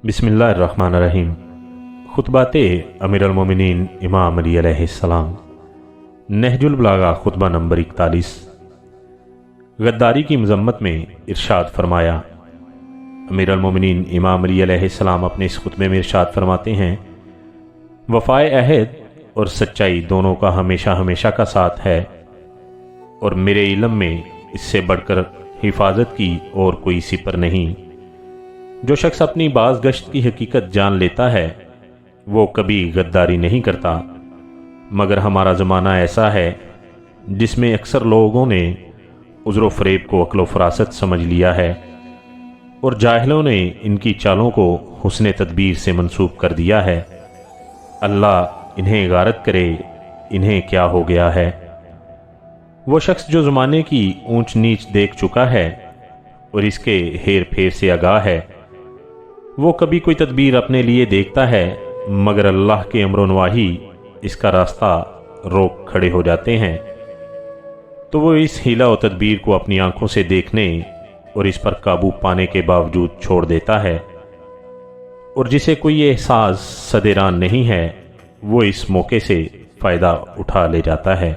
बिस्मिल्लाहिर्रहमानिर्रहीम। खुतबाते अमीरुल मोमिनीन इमाम अली अलैहिस्सलाम। नहजुल बलागा खुतबा नंबर 41। गद्दारी की मजम्मत में इरशाद फरमाया। अमीरुल मोमिनीन इमाम अली अलैहिस्सलाम अपने इस खुतबे में इरशाद फरमाते हैं, वफ़ाए अहद और सच्चाई दोनों का हमेशा हमेशा का साथ है, और मेरे इल्म में इससे बढ़कर हिफाजत की और कोई सिपर नहीं। जो शख्स अपनी बाज़ गश्त की हकीकत जान लेता है वो कभी गद्दारी नहीं करता, मगर हमारा ज़माना ऐसा है जिसमें अक्सर लोगों ने उज़्र फ़रेब को अक्ल व फ़रासत समझ लिया है और जाहिलों ने इनकी चालों को हुस्न तदबीर से मंसूब कर दिया है। अल्लाह इन्हें गारत करे, इन्हें क्या हो गया है। वो शख्स जो ज़माने की ऊंच नीच देख चुका है और इसके हेर फेर से आगाह है, वो कभी कोई तदबीर अपने लिए देखता है, मगर अल्लाह के अम्र नवाही इसका रास्ता रोक खड़े हो जाते हैं, तो वो इस हीला और तदबीर को अपनी आंखों से देखने और इस पर काबू पाने के बावजूद छोड़ देता है। और जिसे कोई एहसास सदेरान नहीं है वो इस मौके से फ़ायदा उठा ले जाता है।